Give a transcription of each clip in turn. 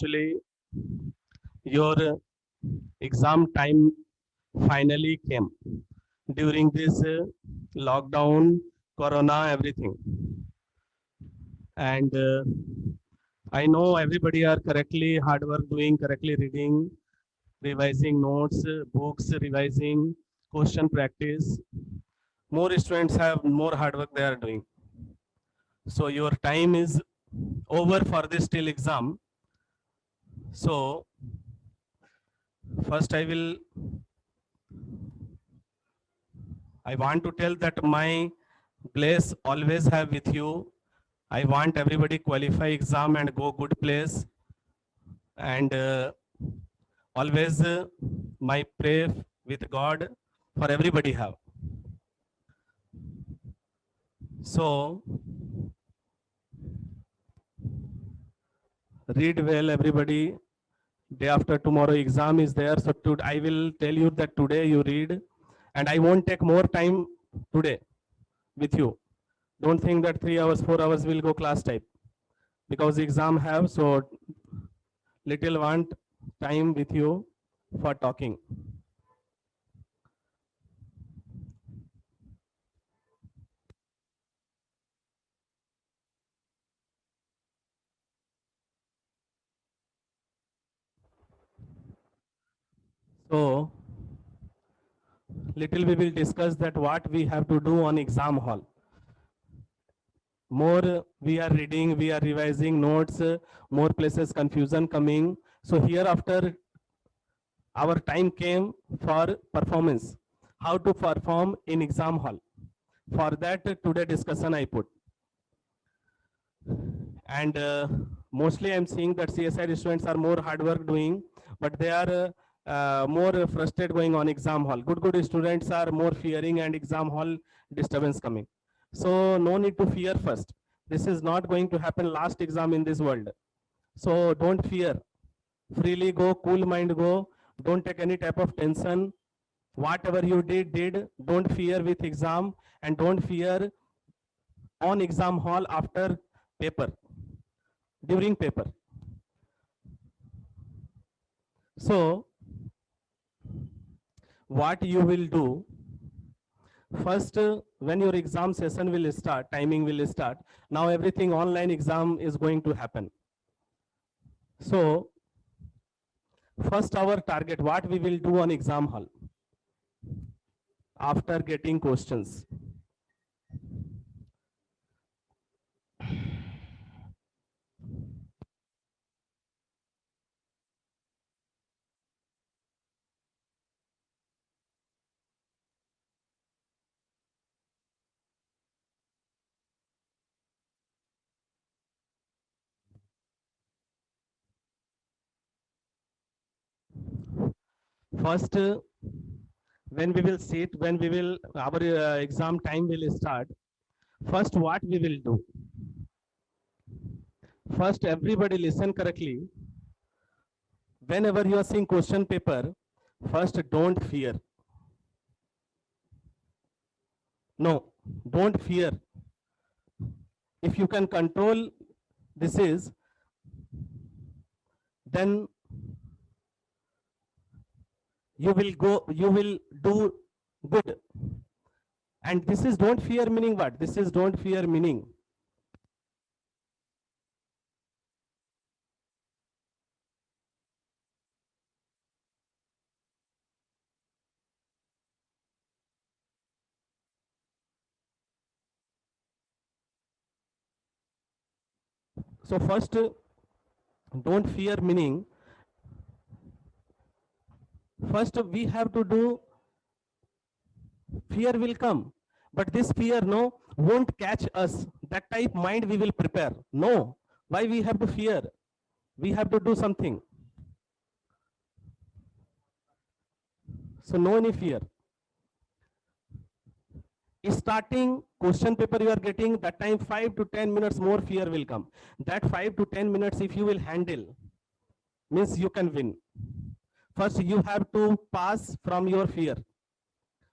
Actually, your exam time finally came during this lockdown, corona, everything. And I know everybody are correctly hard work doing, correctly reading, revising notes, books, revising, question practice. More students have more hard work they are doing. So your time is over for this till exam. So first I want to tell that my place always have with you. I want everybody qualify exam and go good place. And always my pray with God for everybody have. So read well everybody. Day after tomorrow exam is there. So I will tell you that today you read and I won't take more time today with you. Don't think that 3 hours, 4 hours will go class type because exam have, so little want time with you for talking. So little we will discuss that what we have to do on exam hall. More we are reading, we are revising notes, more places confusion coming. So hereafter our time came for performance, how to perform in exam hall. For that today discussion I put. And mostly I'm seeing that CSI students are more hard work doing, but they are more frustrated going on exam hall. Good students are more fearing and exam hall disturbance coming. So no need to fear first. This is not going to happen last exam in this world. So don't fear. Freely go, cool mind go. Don't take any type of tension. Whatever you did. Don't fear with exam and don't fear on exam hall after paper, during paper. So what you will do, first when your exam session will start, timing will start. Now everything online exam is going to happen. So first our target, what we will do on exam hall after getting questions. First, when we will sit, when we will, our exam time will start. First, what we will do? First, everybody listen correctly. Whenever you are seeing question paper, first don't fear. No, don't fear. If you can control this is, then you will do good. And this is don't fear meaning what? This is don't fear meaning. So first, don't fear meaning. First, we have to do, fear will come. But this fear, no, won't catch us. That type mind we will prepare. No, why we have to fear? We have to do something. So no any fear. Starting question paper you are getting, that time 5 to 10 minutes more fear will come. That 5 to 10 minutes if you will handle, means you can win. First you have to pass from your fear.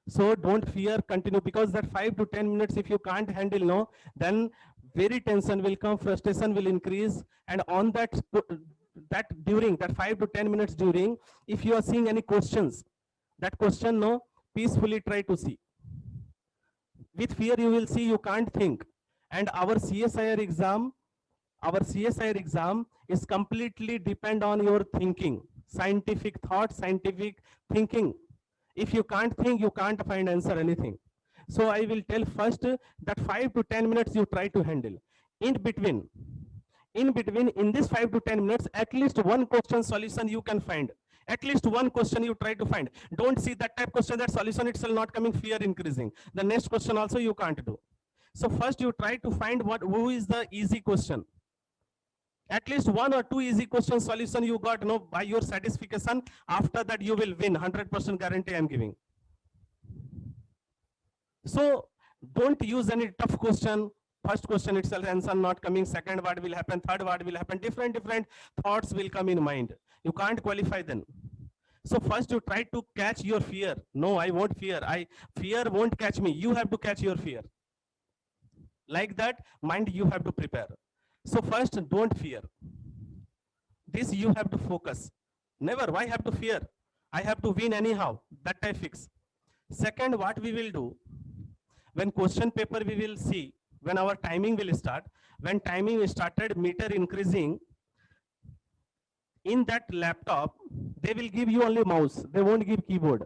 So don't fear, continue, because that 5 to 10 minutes if you can't handle, no, then very tension will come, frustration will increase, and on that that during that 5 to 10 minutes during, if you are seeing any questions, that question, no, peacefully try to see. With fear you will see, you can't think. And our CSIR exam is completely depend on your thinking, scientific thought, scientific thinking. If you can't think, you can't find answer anything. So I will tell first that 5 to 10 minutes you try to handle. In between, in this 5 to 10 minutes, at least one question solution you can find. At least one question you try to find. Don't see that type question, that solution itself not coming, fear increasing. The next question also you can't do. So first you try to find who is the easy question. At least one or two easy question solution you got, no, by your satisfaction. After that you will win, 100% guarantee I am giving. So don't use any tough question. First question itself answer not coming, second what will happen, third what will happen, different thoughts will come in mind. You can't qualify then. So first you try to catch your fear. No, I won't fear. Fear won't catch me. You have to catch your fear. Like that, mind you have to prepare. So first, don't fear. This you have to focus. Never, why have to fear? I have to win anyhow. That I fix. Second, what we will do, when question paper we will see, when our timing will start, when timing started, meter increasing, in that laptop, they will give you only mouse. They won't give keyboard.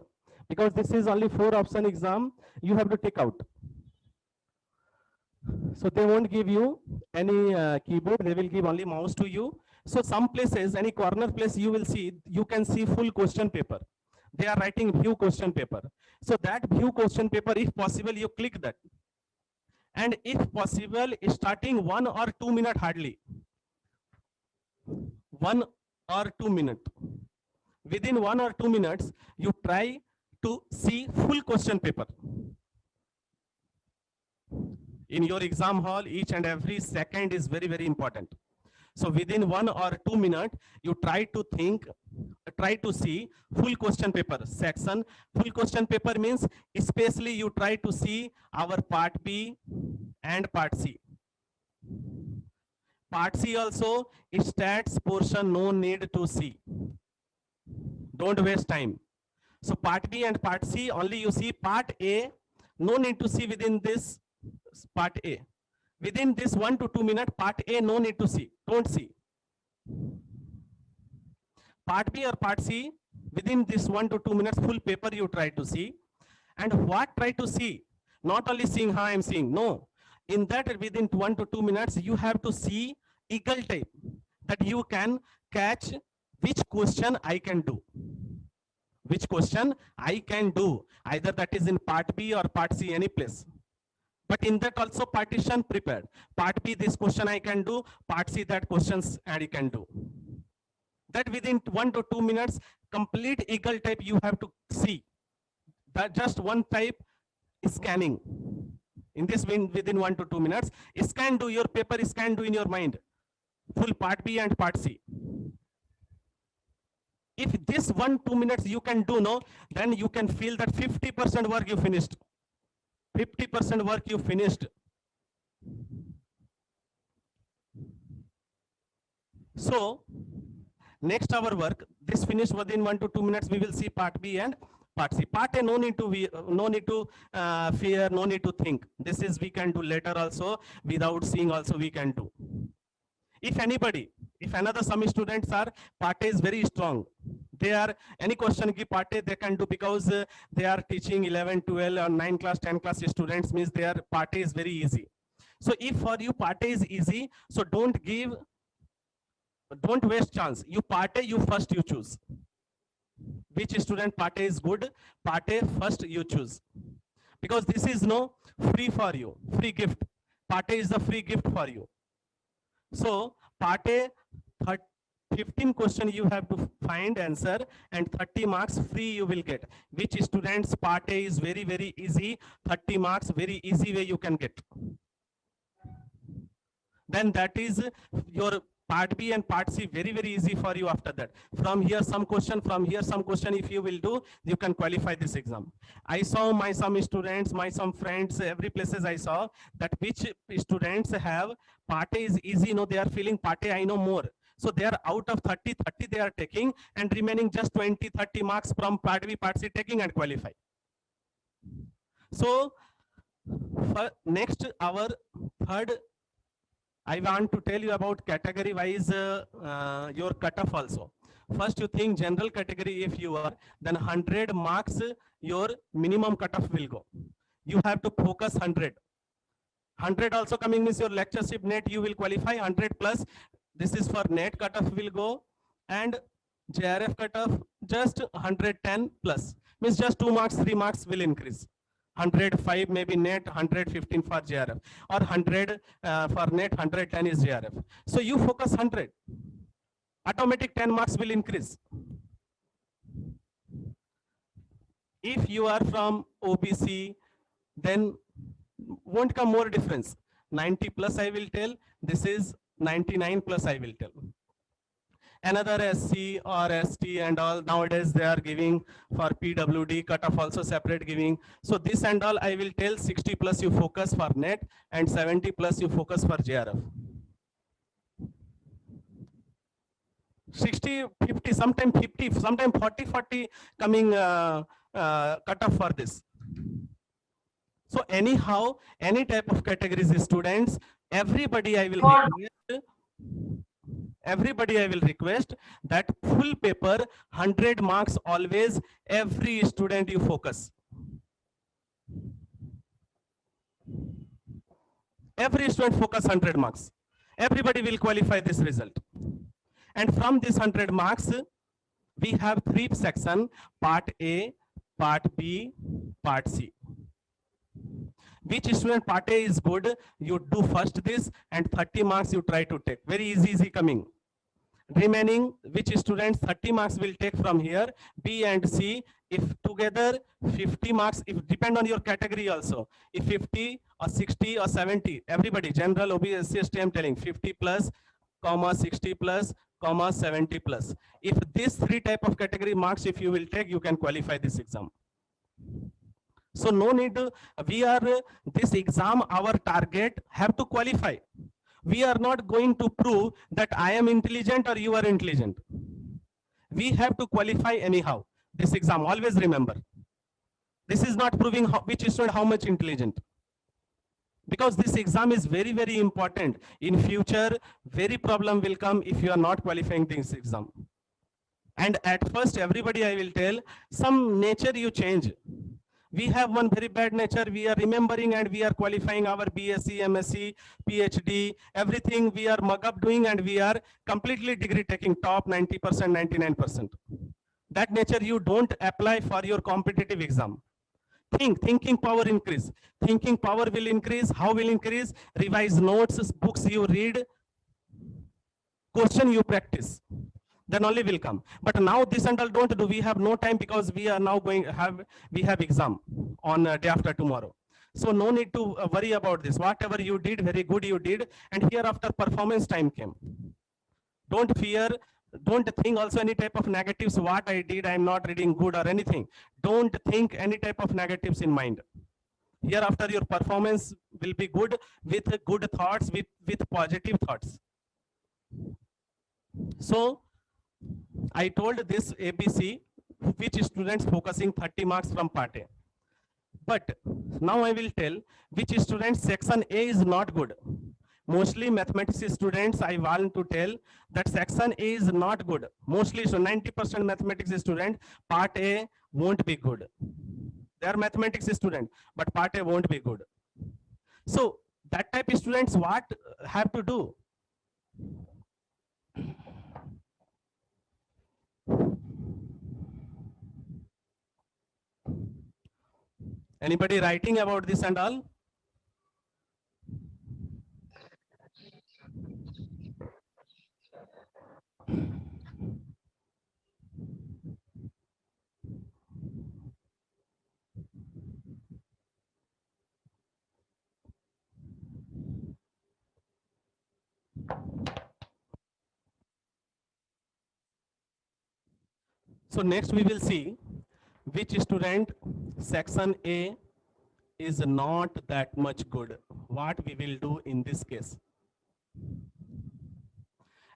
Because this is only 4 option exam, you have to take out. So they won't give you any keyboard, they will give only mouse to you. So some places, any corner place you will see, you can see full question paper. They are writing view question paper. So that view question paper, if possible, you click that. And if possible, starting 1 or 2 minutes hardly. 1 or 2 minutes. Within 1 or 2 minutes, you try to see full question paper. In your exam hall, each and every second is very, very important. So within 1 or 2 minutes, you try to think, try to see full question paper section. Full question paper means, especially you try to see our part B and part C. Part C also, stats portion, no need to see. Don't waste time. So part B and part C, only you see. Part A, no need to see within this part A. Within this 1 to 2 minutes, part A no need to see. Don't see. Part B or part C, within this 1 to 2 minutes, full paper you try to see. And what try to see? Not only seeing how I am seeing. No. In that, within 1 to 2 minutes, you have to see eagle type, that you can catch which question I can do. Which question I can do. Either that is in part B or part C, any place. But in that also partition prepared. Part B, this question I can do. Part C, that questions I can do. That within 1 to 2 minutes, complete eagle type you have to see. That just one type scanning. In this within 1 to 2 minutes, scan do your paper, scan do in your mind. Full part B and part C. If this 1-2 minutes you can do, no, then you can feel that 50% work you finished. 50% work you finished. So next our work, this finished within 1 to 2 minutes, we will see part B and part C. Part A, no need to fear, no need to think. This is we can do later also, without seeing also we can do. If anybody, if another some students are, part A is very strong. They are, any question ki part A they can do, because they are teaching 11, 12 or 9 class, 10 class students, means their part A is very easy. So if for you part A is easy, so don't waste chance. You part A, you first you choose. Which student part A is good, part A first you choose. Because this is no free for you, free gift. Part A is the free gift for you. So part A, 15 question you have to find answer, and 30 marks free you will get. Which students part A is very, very easy, 30 marks very easy way you can get. Then that is your part B and part C very, very easy for you after that. From here some question, from here some question, if you will do, you can qualify this exam. I saw my some students, my some friends, every places I saw that which students have part A is easy, no, they are feeling part A I know more. So they are out of 30, 30 they are taking, and remaining just 20, 30 marks from part B, part C taking and qualify. So for next, our third, I want to tell you about category wise your cutoff also. First, you think general category if you are, then 100 marks your minimum cutoff will go. You have to focus 100. 100 also coming means your lectureship net you will qualify 100 plus. This is for net cutoff will go, and JRF cutoff just 110 plus means just 2 marks, 3 marks will increase. 105 maybe net, 115 for JRF, or 100 for net, 110 is JRF. So you focus 100, automatic 10 marks will increase. If you are from OBC, then won't come more difference. 90 plus I will tell, this is 99 plus I will tell. Another SC or ST and all, nowadays they are giving for PWD cutoff also separate giving. So this and all I will tell 60 plus you focus for net and 70 plus you focus for JRF. 60, 50, sometime 50, sometime 40, 40 coming cutoff for this. So anyhow, any type of categories students, everybody I will request that full paper 100 marks always, every student you focus. Every student focus 100 marks. Everybody will qualify this result. And from this 100 marks, we have 3 sections, part A, part B, part C. Which student part A is good, you do first this, and 30 marks you try to take. Very easy coming. Remaining, which students 30 marks will take from here, B and C. If together 50 marks, if depend on your category also. If 50 or 60 or 70, everybody, general, OB, SC, ST, I'm telling 50 plus, comma 60 plus, comma 70 plus. If this 3 type of category marks, if you will take, you can qualify this exam. So no need, we are, this exam, our target have to qualify. We are not going to prove that I am intelligent or you are intelligent. We have to qualify anyhow. This exam, always remember. This is not proving which student how much intelligent. Because this exam is very, very important. In future, very problem will come if you are not qualifying this exam. And at first, everybody I will tell, some nature you change. We have one very bad nature. We are remembering and we are qualifying our BSc, MSc, PhD, everything we are mug up doing, and we are completely degree taking top 90%, 99%. That nature you don't apply for your competitive exam. Thinking power increase. Thinking power will increase. How will increase? Revise notes, books you read, question you practice. Then only will come. But now this and all don't do. We have no time because we are now going we have exam on day after tomorrow. So no need to worry about this. Whatever you did, very good you did, and hereafter performance time came. Don't fear. Don't think also any type of negatives. What I did, I'm not reading good or anything. Don't think any type of negatives in mind. Hereafter your performance will be good with good thoughts, with positive thoughts. So I told this ABC, which students focusing 30 marks from part A. But now I will tell which students section A is not good. Mostly mathematics students, I want to tell that section A is not good. Mostly, so 90% mathematics student, part A won't be good. They are mathematics student, but part A won't be good. So that type of students, what have to do? Anybody writing about this and all? So next we will see which student section A is not that much good. What we will do in this case.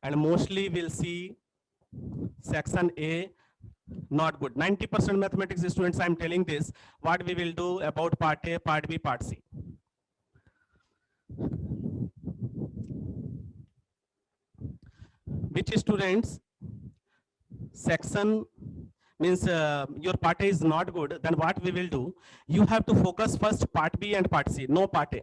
and mostly we'll see section A not good. 90% mathematics students, I'm telling this, what we will do about part A, part B, part C. Which students section means your part A is not good, then what we will do, you have to focus first part B and part C, no part A.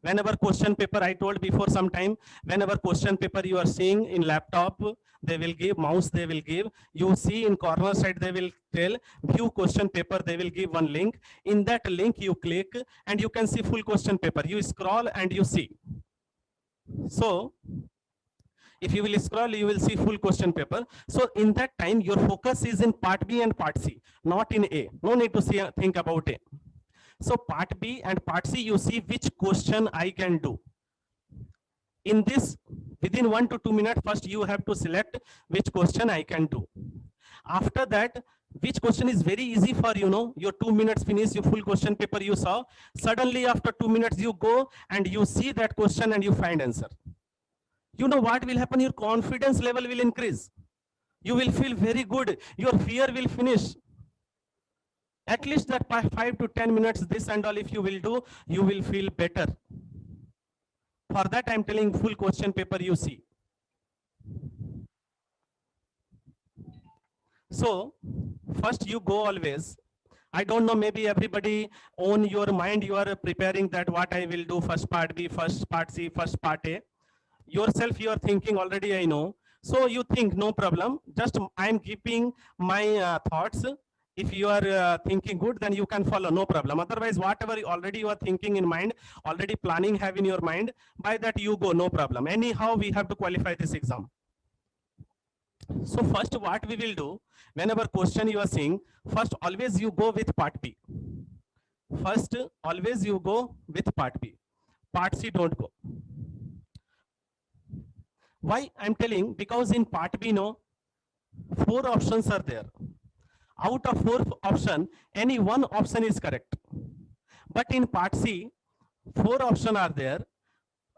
Whenever question paper, I told before some time, whenever question paper you are seeing in laptop, they will give mouse, they will give, you see in corner side, they will tell view question paper, they will give one link. In that link you click and you can see full question paper. You scroll and you see. So if you will scroll, you will see full question paper. So in that time, your focus is in part B and part C, not in A. No need to see, think about A. So part B and part C, you see which question I can do. In this, within 1 to 2 minutes, first you have to select which question I can do. After that, which question is very easy for you know, your 2 minutes finish, your full question paper you saw. Suddenly after 2 minutes, you go and you see that question and you find answer. You know what will happen? Your confidence level will increase. You will feel very good. Your fear will finish. At least that 5 to 10 minutes, this and all, if you will do, you will feel better. For that, I'm telling full question paper you see. So first you go always. I don't know, maybe everybody on your mind, you are preparing that what I will do, first part B, first part C, first part A. Yourself, you are thinking already, I know. So you think, no problem. Just I'm keeping my thoughts. If you are thinking good, then you can follow, no problem. Otherwise, whatever already you are thinking in mind, already planning have in your mind, by that you go, no problem. Anyhow, we have to qualify this exam. So first what we will do, whenever question you are seeing, first always you go with part B. First, always you go with part B. Part C don't go. Why I'm telling? Because in part B, no, 4 options are there. Out of 4 options, any one option is correct. But in part C, 4 options are there.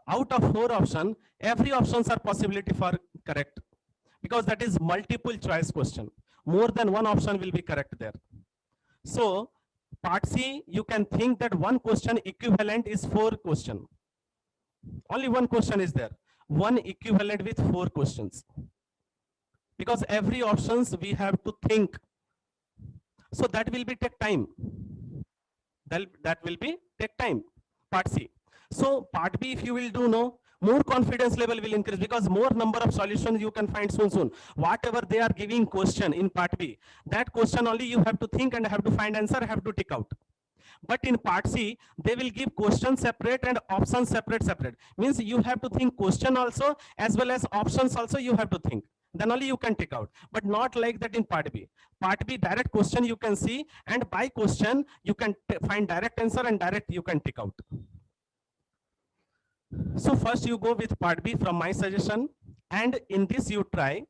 Out of 4 options, every options are possibility for correct. Because that is multiple choice question. More than one option will be correct there. So part C, you can think that one question equivalent is 4 question. Only one question is there. One equivalent with 4 questions. Because every options we have to think. So that will be take time. That will be take time. Part C. So part B, if you will do, no, more confidence level will increase, because more number of solutions you can find soon. Whatever they are giving question in part B, that question only you have to think and have to find answer, have to tick out. But in part C, they will give question separate and options separate. Means you have to think question also as well as options also you have to think. Then only you can tick out. But not like that in part B. Part B, direct question you can see, and by question you can find direct answer and direct you can tick out. So first you go with part B from my suggestion, and in this you try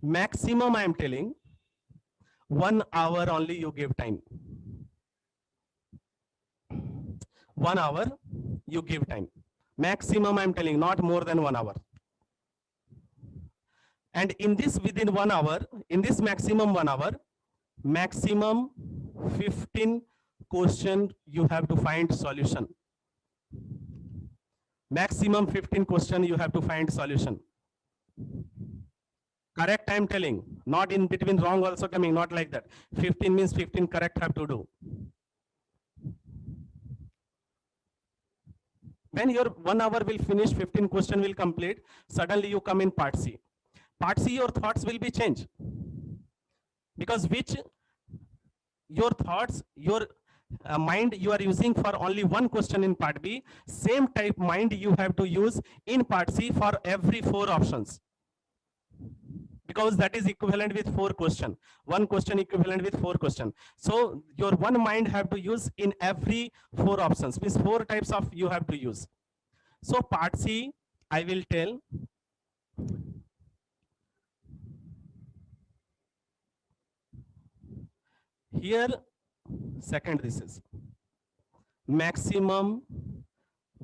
maximum, I am telling 1 hour only you give time. 1 hour you give time. Maximum, I am telling, not more than 1 hour. And in this within 1 hour, in this maximum 1 hour, maximum 15 question you have to find solution. Maximum 15 question you have to find solution. Correct, I am telling, not in between wrong also coming, not like that. 15 means 15 correct have to do. When your 1 hour will finish, 15 question will complete, suddenly you come in part C. Part C, your thoughts will be changed. Because which your thoughts, your mind you are using for only one question in part B, same type mind you have to use in part C for every 4 options. Because that is equivalent with 4 question. One question equivalent with 4 question. So your one mind have to use in every 4 options. Means 4 types of you have to use. So part C, I will tell. Here, second, this is maximum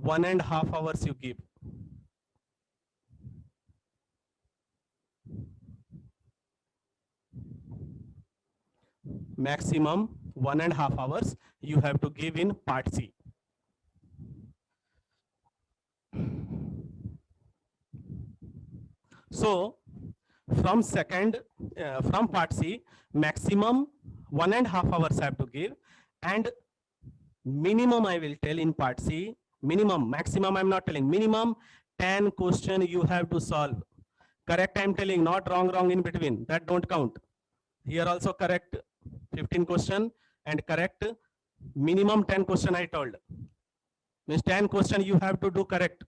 1.5 hours you give. maximum 1.5 hours you have to give in part C. So from from part C, maximum 1.5 hours I have to give, and minimum I will tell in part C, maximum I'm not telling, minimum 10 question you have to solve. Correct I'm telling, not wrong in between, that don't count. Here also correct 15 question and correct minimum 10 question I told. Means 10 question you have to do correct.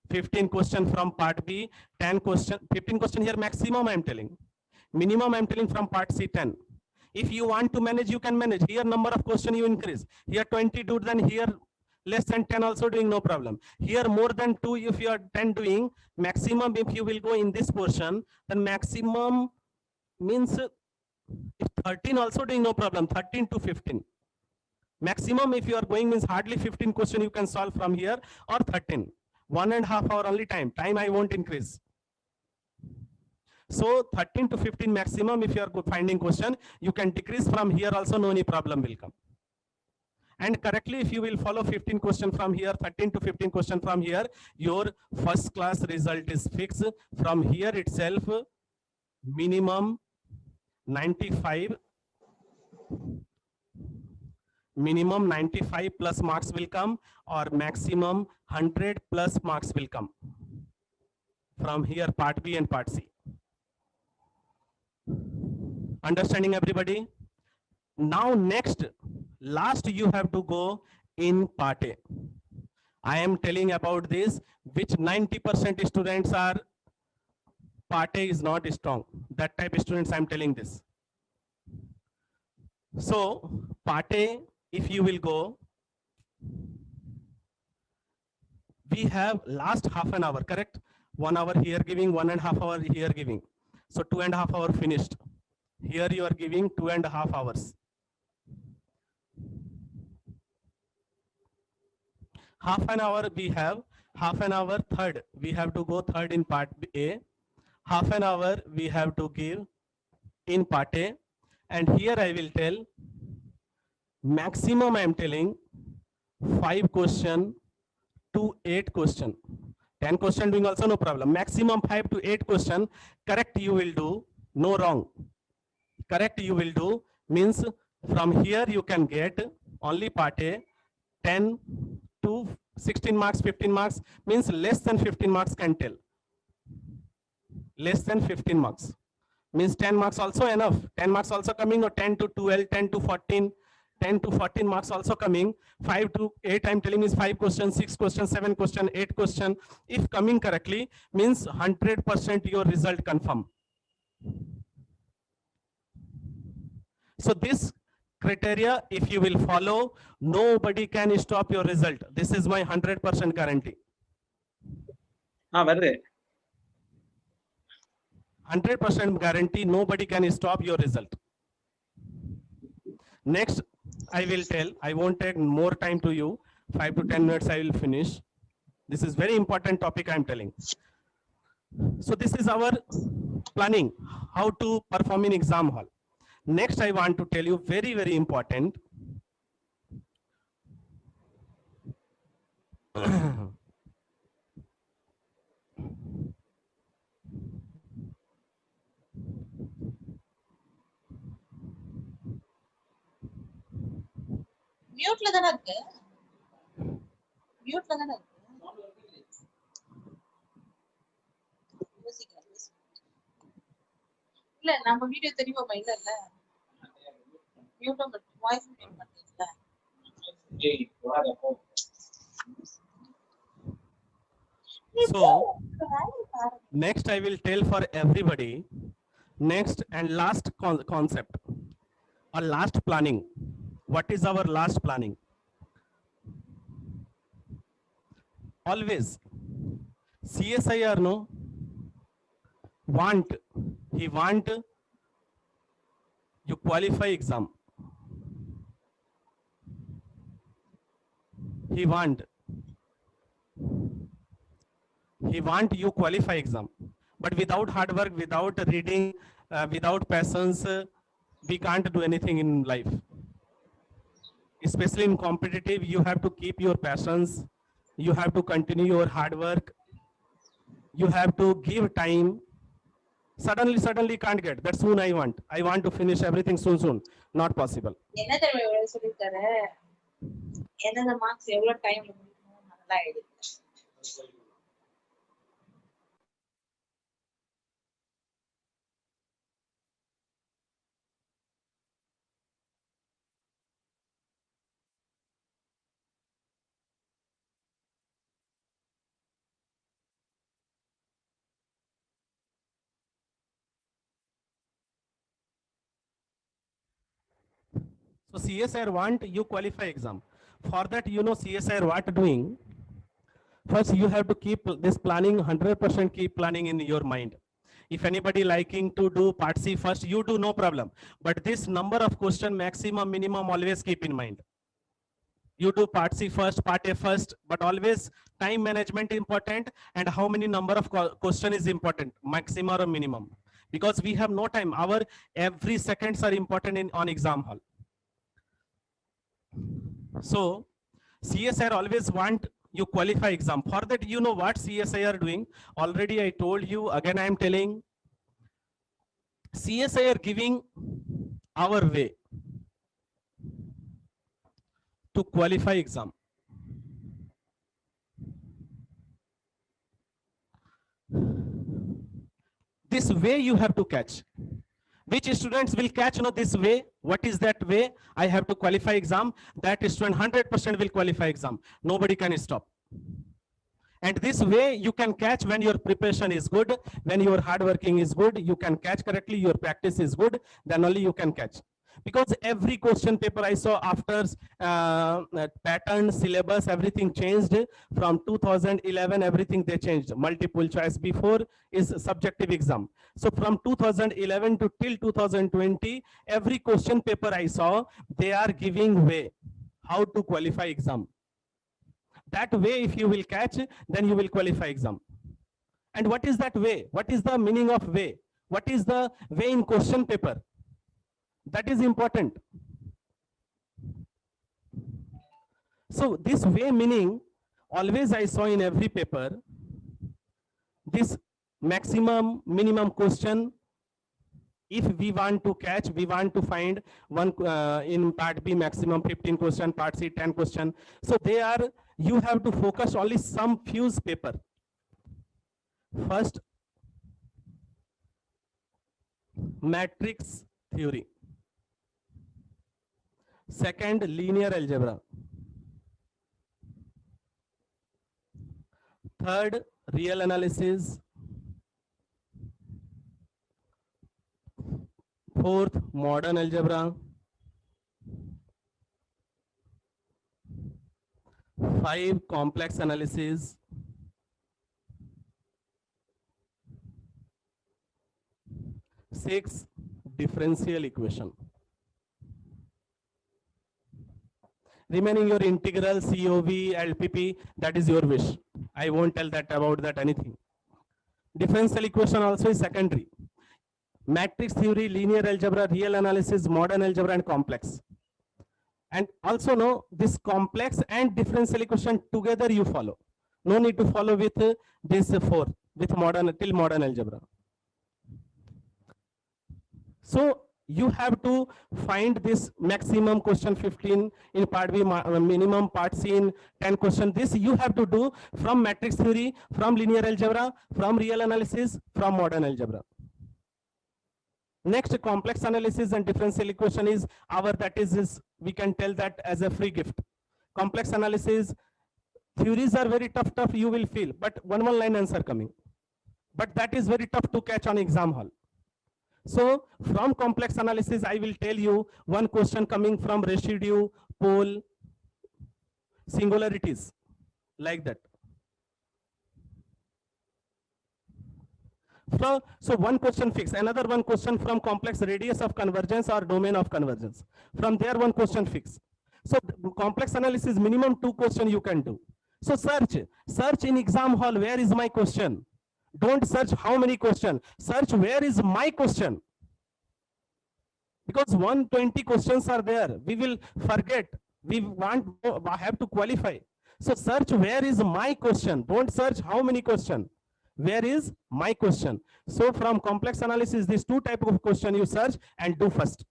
15 question from part B, 10 question, 15 question here maximum I'm telling. Minimum I'm telling from part C 10. If you want to manage, you can manage. Here number of question you increase. Here 20 do, then here less than 10 also doing, no problem. Here more than 2 if you are 10 doing. Maximum if you will go in this portion, then maximum means if 13 also doing, no problem. 13 to 15. Maximum if you are going means hardly 15 question you can solve from here, or 13. 1.5 hour only time I won't increase. So 13 to 15 maximum if you are finding question, you can decrease from here also, no any problem will come. And correctly if you will follow 15 question from here, 13 to 15 question from here, your first class result is fixed. From here itself, minimum 95 plus marks will come, or maximum 100 plus marks will come from here part B and part C. Understanding everybody? Now next, last you have to go in part A. I am telling about this, which 90% students are, part A is not strong. That type of students I am telling this. So part A, if you will go, we have last half an hour, correct? 1 hour here giving, 1.5 hour here giving. So 2.5 hour finished. Here you are giving 2.5 hours. Half an hour we have, half an hour third. We have to go third in part A. Half an hour we have to give in part A. And here I will tell, maximum I am telling 5 question to 8 question. 10 question doing also no problem. Maximum 5 to 8 question. Correct you will do, no wrong. Correct you will do means from here you can get only part A 10 to 16 marks, 15 marks, means less than 15 marks can tell. Less than 15 marks. Means 10 marks also enough. 10 marks also coming, or 10 to 12, 10 to 14, 10 to 14 marks also coming. 5 to 8 I'm telling is 5 questions, 6 questions, 7 questions, 8 questions. If coming correctly, means 100% your result confirm. So this criteria, if you will follow, nobody can stop your result. This is my 100% guarantee. 100% guarantee, nobody can stop your result. Next, I will tell, I won't take more time to you, 5 to 10 minutes I will finish. This is very important topic I am telling. So this is our planning, how to perform in exam hall. Next, I want to tell you very, very important. Mute la thana irukku. Mute la thana irukku. இல்ல நம்ம video தெரியுமா இல்ல இல்ல. Mute பண்ணு. Voice mute பண்ணிட்டீங்களா? So next I will tell for everybody, next and last concept or last planning. What is our last planning? Always CSIR no want, he want you qualify exam. He want you qualify exam, but without hard work, without reading, without patience, we can't do anything in life. Especially in competitive, you have to keep your passions, you have to continue your hard work, you have to give time. Suddenly can't get that soon. I want to finish everything soon. Not possible. என்ன தெரியுமா சொல்லிருக்காரு, எந்தெந்த marks எவ்வளவு டைம்ல முடிக்கணும் அதெல்லாம் எழுதி. So CSIR want you qualify exam. For that, you know CSIR what doing? First, you have to keep this planning 100%. Keep planning in your mind. If anybody liking to do part C first, you do, no problem. But this number of question, maximum, minimum, always keep in mind. You do part C first, part A first, but always time management important and how many number of question is important, maximum or minimum. Because we have no time. Our every seconds are important on exam hall. So CSIR always want you qualify exam. For that, you know what CSIR doing? Already I told you, again I am telling. CSIR giving our way to qualify exam. This way you have to catch. Which students will catch this way? What is that way? I have to qualify exam. That student 100% will qualify exam. Nobody can stop. And this way you can catch when your preparation is good, when your hard working is good, you can catch correctly, your practice is good, then only you can catch. Because every question paper I saw after pattern, syllabus, everything changed. From 2011, everything they changed. Multiple choice before is subjective exam. So from 2011 to till 2020, every question paper I saw, they are giving way how to qualify exam. That way, if you will catch, then you will qualify exam. And what is that way? What is the meaning of way? What is the way in question paper? That is important. So this way meaning, always I saw in every paper, this maximum, minimum question. If we want to catch, we want to find one in part B maximum 15 question, part C 10 question. So they are, you have to focus only some fuse paper. First, matrix theory. Second, linear algebra. Third, real analysis. Fourth, modern algebra. 5, complex analysis. 6, differential equation. Remaining your integral, COV, LPP, that is your wish. I won't tell that about that anything. Differential equation also is secondary. Matrix theory, linear algebra, real analysis, modern algebra, and complex. And also know this complex and differential equation together you follow. No need to follow with this 4, with modern till modern algebra. So you have to find this maximum question 15 in part B, minimum part C in 10 question. This you have to do from matrix theory, from linear algebra, from real analysis, from modern algebra. Next, complex analysis and differential equation is our, that is we can tell that as a free gift. Complex analysis, theories are very tough, you will feel, but one line answer coming. But that is very tough to catch on exam hall. So from complex analysis, I will tell you one question coming from residue, pole, singularities, like that. So one question fixed, another one question from complex, radius of convergence or domain of convergence. From there one question fixed. So complex analysis, minimum 2 questions you can do. So search in exam hall, where is my question? Don't search how many questions, search where is my question. because 120 questions are there. We will forget. We have to qualify. So search where is my question. Don't search how many question. Where is my question? So from complex analysis, these two type of question you search and do first.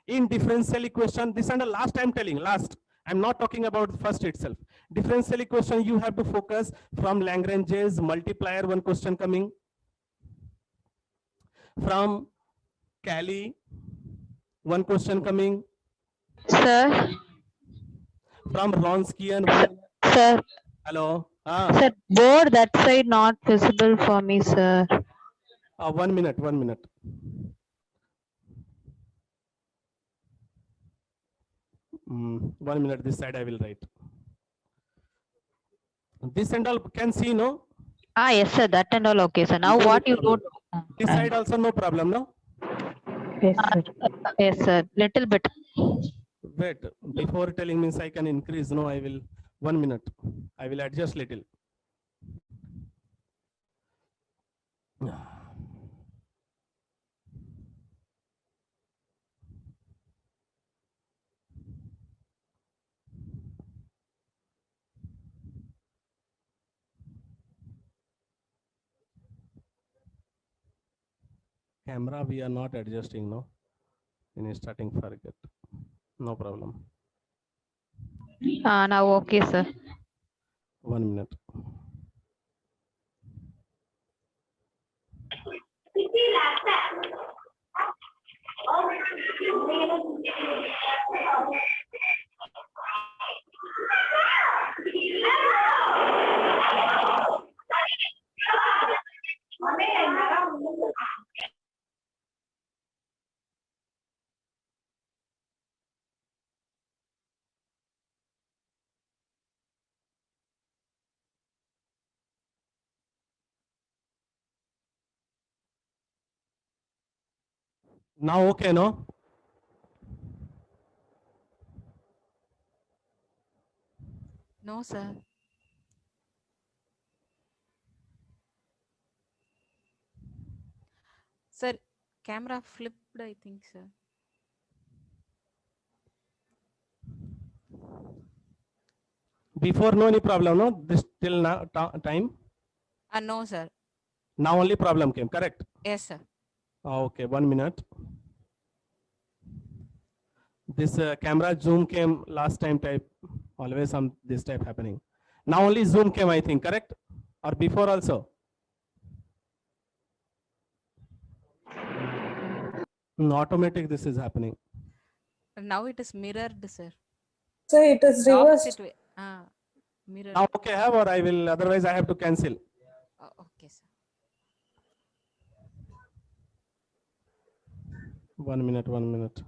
In differential equation, this and the last I'm telling, last. I'm not talking about first itself. Differential equation, you have to focus from Lagrange's multiplier, one question coming. From Cali, one question coming. Sir. From Wronskian. Sir. Hello. Sir, board that side not visible for me, sir. 1 minute, 1 minute. Mm, 1 minute, this side I will write. This and all can see, no? Ah, yes, sir. That and all okay, sir. Now No what you problem. do? This side also no problem, no? Yes, sir. Yes, sir. Little bit. Wait, before telling means I can increase. No, I will. 1 minute. I will adjust little. Camera we are not adjusting, no? In starting forget. No problem. Now okay, sir. 1 minute. Now okay, no? No, sir. Sir, camera flipped, I think, sir. Before no any problem, no? This till now time? No, sir. Now only problem came, correct? Yes, sir. Okay, 1 minute. This camera zoom came last time type. Always some this type happening. Now only zoom came, I think, correct? Or before also? Automatic this is happening. Now it is mirrored, sir. So it is The reversed. opposite way. Mirror. Now okay have, or I will, otherwise I have to cancel. Okay, sir. 1 minute, 1 minute.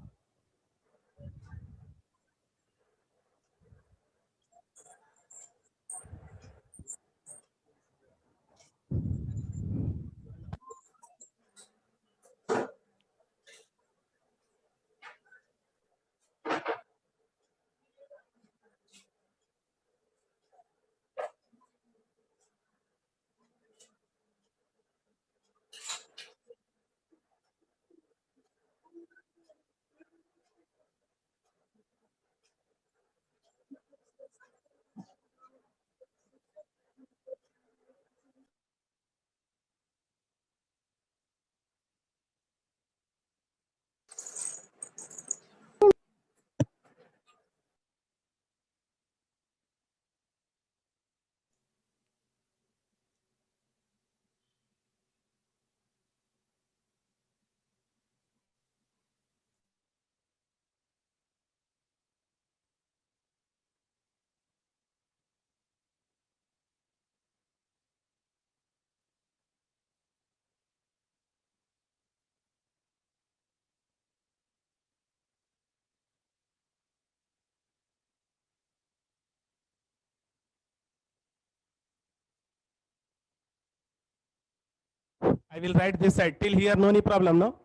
I will write this side. Till here, no any problem, no?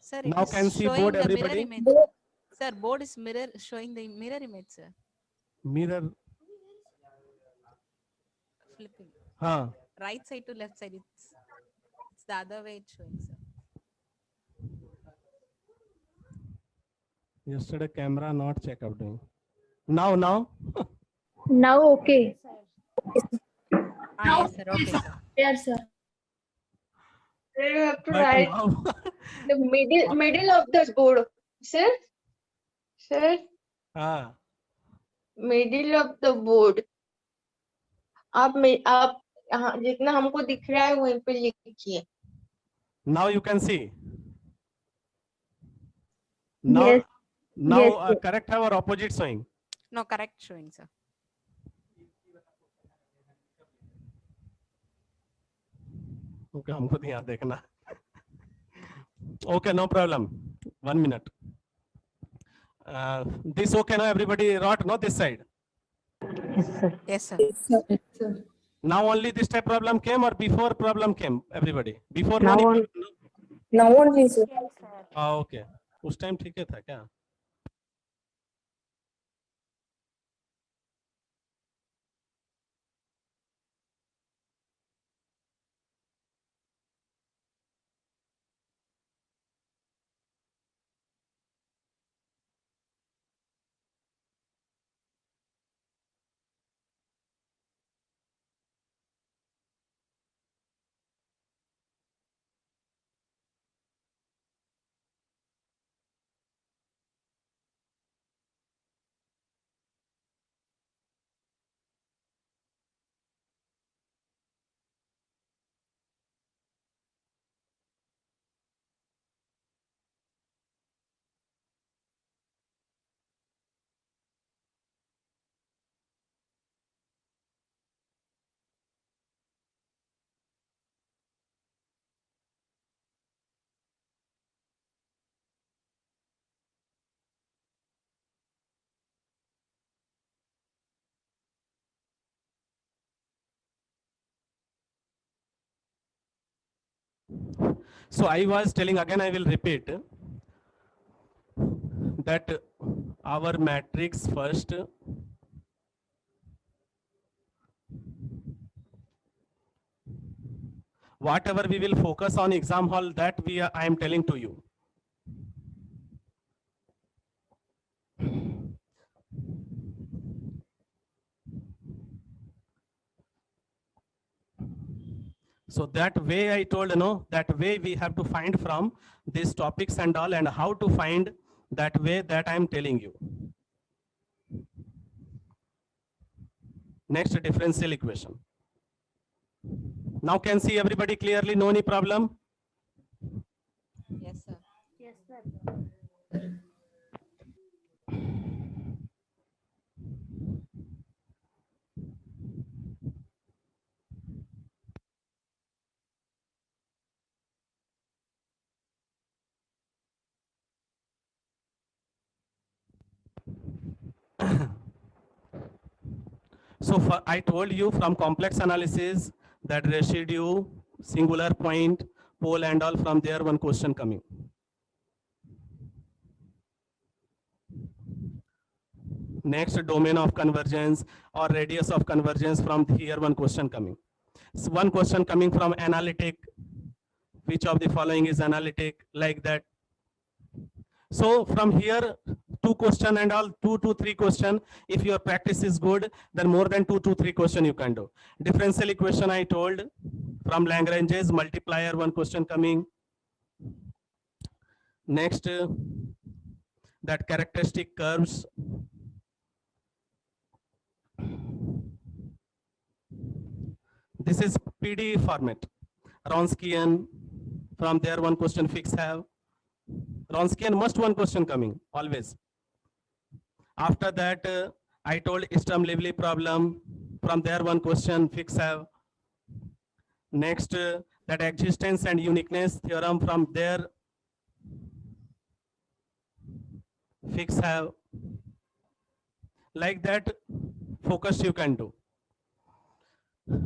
Sir, it Now is can see showing board, the mirror everybody? image. Sir, board is showing the mirror image, sir. Mirror. Flipping. Huh. Right side to left side. It's the other way it's showing, sir. Yesterday camera not check up doing. Now. Now okay. Yes, sir. Okay, sir. Yes, sir. Then you have to But write now the middle of the board. Sir, sir, ah, middle of the board. आप हाँ, जितना हमको दिख रहा है वहीं पे लिखिए. now you can see. Now, Yes. now Yes, sir. correct have or opposite showing? No, correct showing, sir. Okay, हमको तो यहाँ देखना. Okay, no problem. 1 minute. This okay now? Everybody wrote no this side. Yes, sir. Now only this type problem came or before problem came? Everybody before Now no on- problem, no? Now only, sir. Okay. उस time ठीक है था क्या? So I was telling again, I will repeat that our matrix first whatever we will focus on exam hall that I am telling to you. So that way I told, that way we have to find from these topics and all, and how to find that way that I am telling you. Next, differential equation. Now can see everybody clearly, no any problem? Yes, sir. Yes, sir. So I told you from complex analysis that residue, singular point, pole and all, from there one question coming. Next, domain of convergence or radius of convergence, from here one question coming. So one question coming from analytic, which of the following is analytic, like that. So from here, 2 question and all, 2 to 3 question. If your practice is good, then more than 2 to 3 question you can do. Differential equation I told, from Lagrange's multiplier, one question coming. Next, that characteristic curves. This is PD format. Wronskian, from there one question fix have. Wronskian must one question coming, always. After that, I told Sturm-Liouville problem, from there one question fix have. Next, that existence and uniqueness theorem, from there fix have. Like that, focus you can do.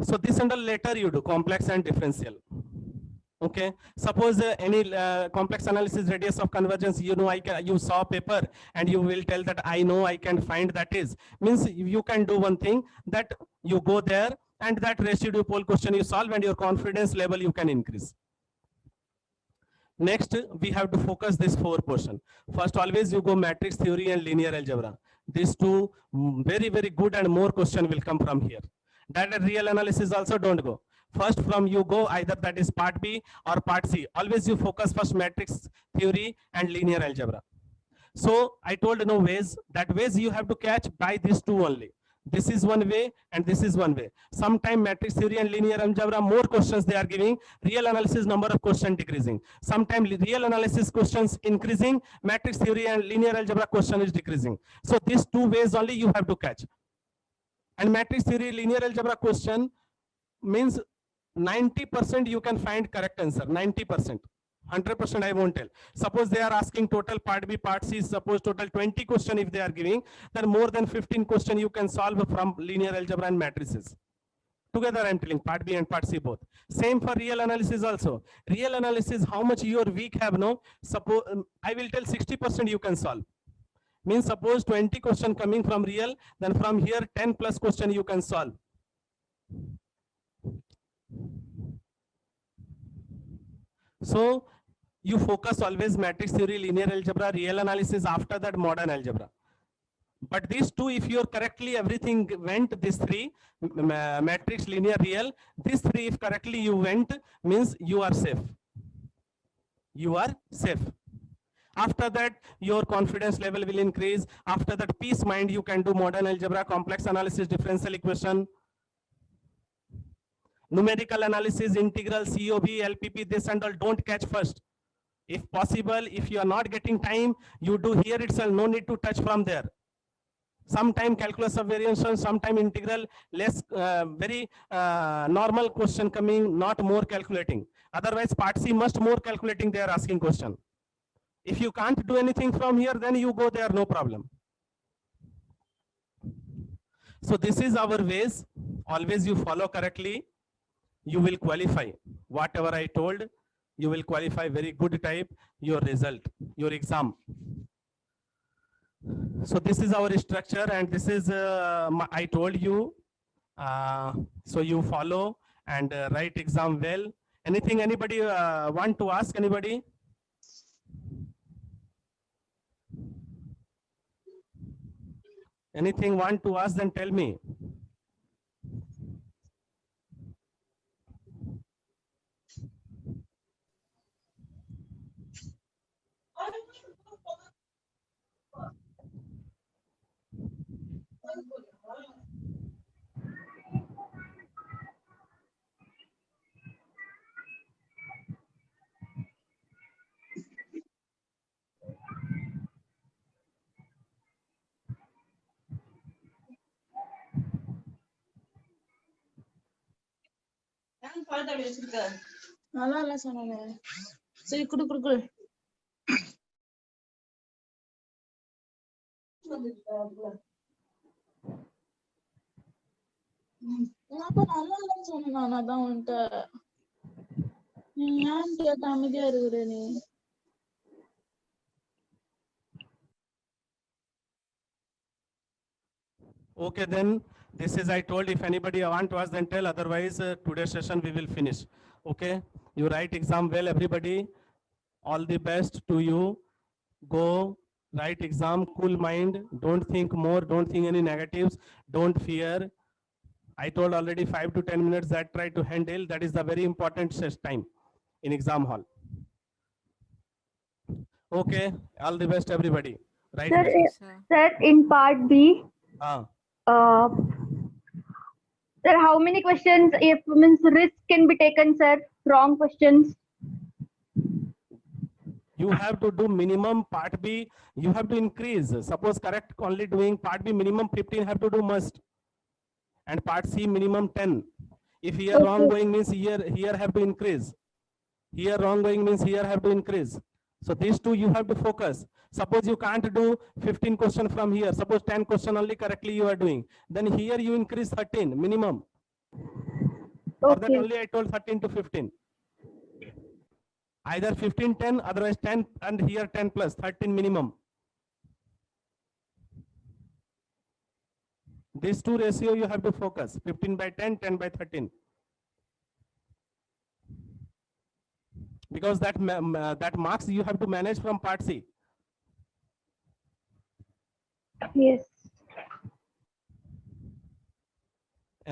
So this and all later you do, complex and differential. Okay, suppose any complex analysis radius of convergence, you saw paper and you will tell that I know I can find, that is, means you can do one thing, that you go there and that residue pole question you solve, and your confidence level you can increase. Next, we have to focus this 4 portion. First, always you go matrix theory and linear algebra. These two very, very good and more question will come from here. That real analysis also don't go. First from you go either that is part B or part C. Always you focus first matrix theory and linear algebra. So I told no ways, that ways you have to catch by these two only. This is one way and this is one way. Sometime matrix theory and linear algebra more questions they are giving, real analysis number of questions decreasing. Sometime real analysis questions increasing, matrix theory and linear algebra question is decreasing. So these two ways only you have to catch. And matrix theory linear algebra question means 90% you can find correct answer, 90%. 100% I won't tell. Suppose they are asking total part B, part C, suppose total 20 question if they are giving, then more than 15 question you can solve from linear algebra and matrices. Together I'm telling part B and part C both. Same for real analysis also. Real analysis, how much your week have no? Suppose I will tell 60% you can solve. Means suppose 20 question coming from real, then from here 10 plus question you can solve. So you focus always matrix theory, linear algebra, real analysis, after that modern algebra. But these two, if you're correctly everything went, these three, matrix, linear, real, these three if correctly you went, means you are safe. You are safe. After that, your confidence level will increase. After that, peace mind, you can do modern algebra, complex analysis, differential equation, numerical analysis, integral, COB, LPP, this and all, don't catch first. If possible, if you are not getting time, you do here itself, no need to touch from there. Sometime calculus of variation, sometime integral, less very normal question coming, not more calculating. Otherwise, part C must more calculating, they are asking question. If you can't do anything from here, then you go there, no problem. So this is our ways. Always you follow correctly, you will qualify. Whatever I told, you will qualify very good type, your result, your exam. So this is our structure, and this is I told you. So you follow and write exam well. Anything anybody want to ask? Anybody? Anything want to ask, then tell me. நல்லா இல்ல சொன்னானே. சரி குடு குடு குடு. நல்லா இல்லன்னு சொன்னேன், அதான் உன்கிட்ட. நீ ஏன் கேட்ட அமைதியா இருக்கிற நீ? Okay, then this is I told, if anybody want to ask, then tell, otherwise today's session we will finish. Okay, you write exam well, everybody. All the best to you. Go write exam, cool mind, don't think more, don't think any negatives, don't fear. I told already 5 to 10 minutes that try to handle, that is the very important time in exam hall. Okay, all the best everybody. Right. Sir, in part B, sir, how many questions if means risk can be taken, sir? Wrong questions. You have to do minimum part B, you have to increase. Suppose correct only doing part B minimum 15 have to do must. And part C minimum 10. If here wrong going means here have to increase. Here wrong going means here have to increase. So these two you have to focus. Suppose you can't do 15 question from here. Suppose 10 question only correctly you are doing. Then here you increase 13 minimum. For that only I told 13 to 15. Either 15, 10, otherwise 10 and here 10 plus 13 minimum. These two ratio you have to focus, 15 by 10, 10 by 13. because that marks you have to manage from part C. Yes.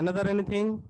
Another anything?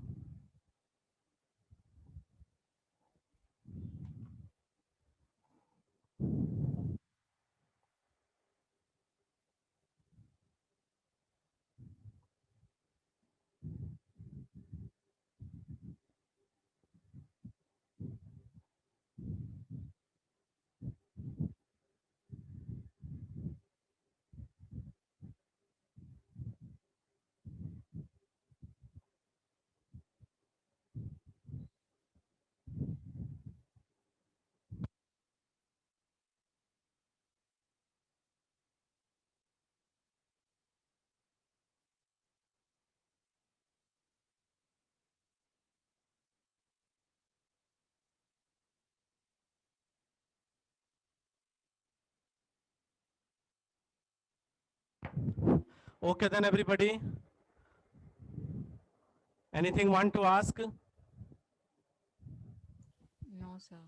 Okay, then everybody. Anything want to ask? No, sir.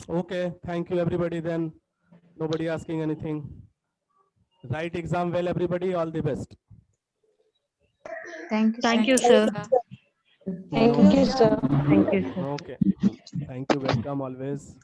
Okay, thank you everybody then. Nobody asking anything. Write exam well, everybody. All the best. Thank you, Thank sir. you, sir. Thank you, sir. Thank you, sir. Okay. Thank you. Welcome always.